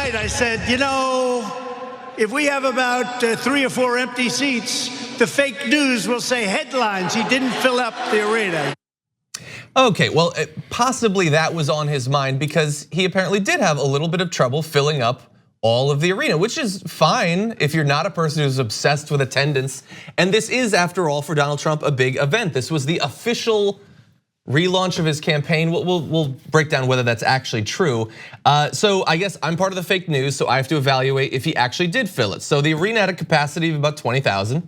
night, I said, if we have about 3 or 4 empty seats, the fake news will say headlines. He didn't fill up the arena. Okay, well, possibly that was on his mind because he apparently did have a little bit of trouble filling up all of the arena, which is fine if you're not a person who's obsessed with attendance. And this is, after all, for Donald Trump, a big event. This was the official relaunch of his campaign. We'll break down whether that's actually true. So I guess I'm part of the fake news, so I have to evaluate if he actually did fill it. So the arena had a capacity of about 20,000.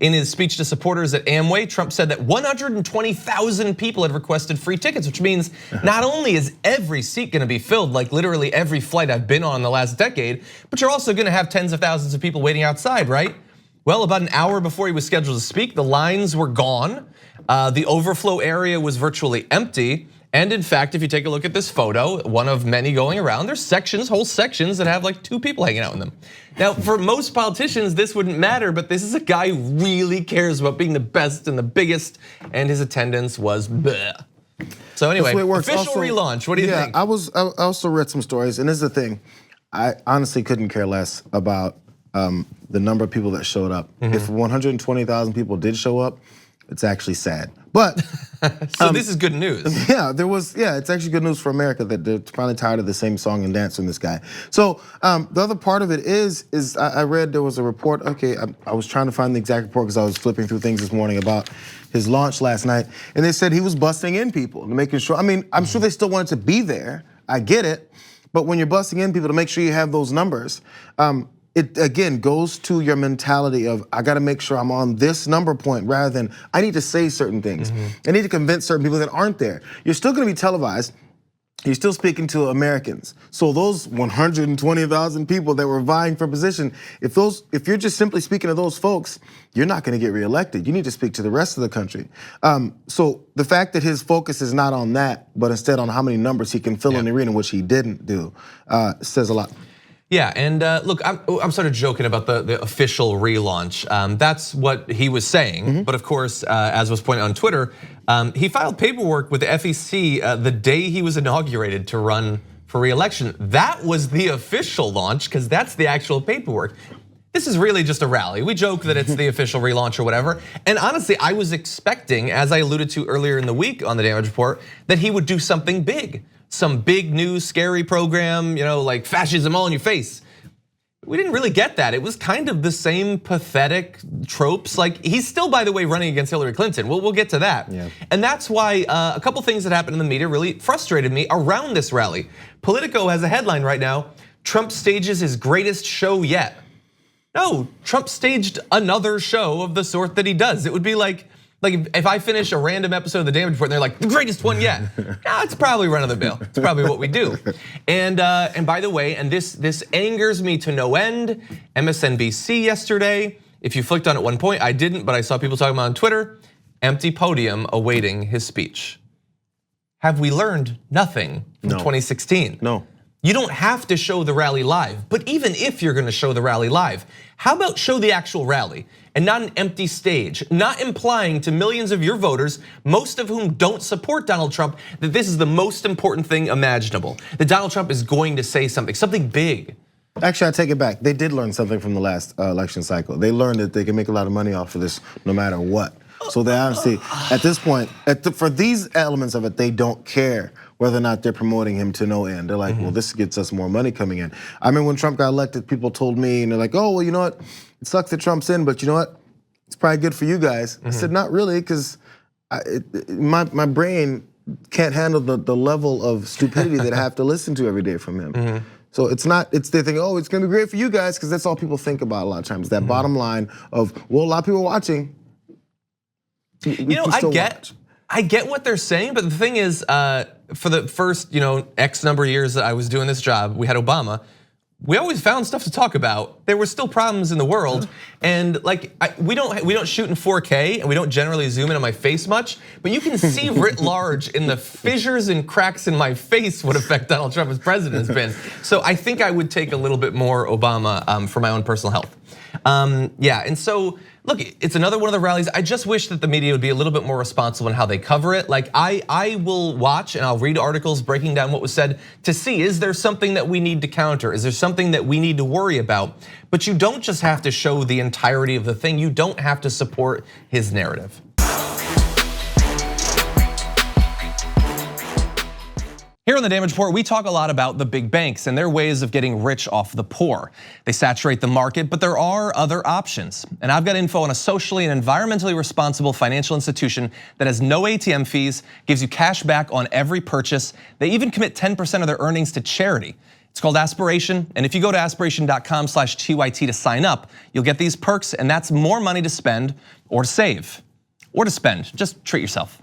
In his speech to supporters at Amway, Trump said that 120,000 people had requested free tickets, which means not only is every seat gonna be filled, like literally every flight I've been on in the last decade, but you're also gonna have tens of thousands of people waiting outside, right? Well, about an hour before he was scheduled to speak, the lines were gone. The overflow area was virtually empty. And in fact, if you take a look at this photo, one of many going around, there's sections, whole sections that have like 2 people hanging out in them. Now, for most politicians, this wouldn't matter, but this is a guy who really cares about being the best and the biggest, and his attendance was bleh. So anyway, official relaunch, what do you think? I also read some stories, and this is the thing, I honestly couldn't care less about the number of people that showed up. If 120,000 people did show up, it's actually sad. But so this is good news. It's actually good news for America that they're finally tired of the same song and dance from this guy. So the other part of it is I read there was a report. Okay, I was trying to find the exact report because I was flipping through things this morning about his launch last night, and they said he was busting in people and making sure. I mean, I'm sure they still wanted to be there. I get it, but when you're busting in people to make sure you have those numbers. It again goes to your mentality of I got to make sure I'm on this number point rather than I need to say certain things. I need to convince certain people that aren't there. You're still going to be televised. You're still speaking to Americans. So those 120,000 people that were vying for position, if you're just simply speaking to those folks, you're not going to get reelected. You need to speak to the rest of the country. So the fact that his focus is not on that, but instead on how many numbers he can fill in the arena, which he didn't do, says a lot. Yeah, and look, I'm sort of joking about the official relaunch. That's what he was saying, but of course, as was pointed out on Twitter, he filed paperwork with the FEC the day he was inaugurated to run for re-election. That was the official launch, because that's the actual paperwork. This is really just a rally. We joke that it's the official relaunch or whatever. And honestly, I was expecting, as I alluded to earlier in the week on the Damage Report, that he would do something big. Some big new scary program, like fascism all in your face. We didn't really get that. It was kind of the same pathetic tropes. Like he's still, by the way, running against Hillary Clinton. We'll get to that. Yeah. And that's why a couple things that happened in the media really frustrated me around this rally. Politico has a headline right now, Trump stages his greatest show yet. No, Trump staged another show of the sort that he does. It would be like if I finish a random episode of the Damage Report and they're like, the greatest one yet. It's probably run of the mill. It's probably what we do. And by the way, and this angers me to no end, MSNBC yesterday, if you flicked on it at one point, I didn't, but I saw people talking about it on Twitter, empty podium awaiting his speech. Have we learned nothing from 2016? No. You don't have to show the rally live, but even if you're gonna show the rally live, how about show the actual rally and not an empty stage, not implying to millions of your voters, most of whom don't support Donald Trump, that this is the most important thing imaginable, that Donald Trump is going to say something big. Actually, I take it back. They did learn something from the last election cycle. They learned that they can make a lot of money off of this no matter what. So they honestly, at this point, for these elements of it, they don't care whether or not they're promoting him to no end. They're like, well, this gets us more money coming in. I mean, when Trump got elected, people told me, and they're like, oh, well, you know what? It sucks that Trump's in, but you know what? It's probably good for you guys. I said, not really, because my brain can't handle the level of stupidity that I have to listen to every day from him. So it's they think, oh, it's gonna be great for you guys, because that's all people think about a lot of times. That bottom line of, well, a lot of people are watching. I get what they're saying, but the thing is, for the first X number of years that I was doing this job, we had Obama. We always found stuff to talk about. There were still problems in the world, and we don't shoot in 4K, and we don't generally zoom in on my face much. But you can see writ large in the fissures and cracks in my face what effect Donald Trump as president has been. So I think I would take a little bit more Obama for my own personal health. Yeah, and so look, it's another one of the rallies. I just wish that the media would be a little bit more responsible in how they cover it. Like I will watch and I'll read articles breaking down what was said to see, is there something that we need to counter? Is there something that we need to worry about? But you don't just have to show the entirety of the thing. You don't have to support his narrative. Here on the Damage Report, we talk a lot about the big banks and their ways of getting rich off the poor. They saturate the market, but there are other options. And I've got info on a socially and environmentally responsible financial institution that has no ATM fees, gives you cash back on every purchase. They even commit 10% of their earnings to charity. It's called Aspiration, and if you go to aspiration.com/TYT to sign up, you'll get these perks, and that's more money to spend or to save or to spend. Just treat yourself.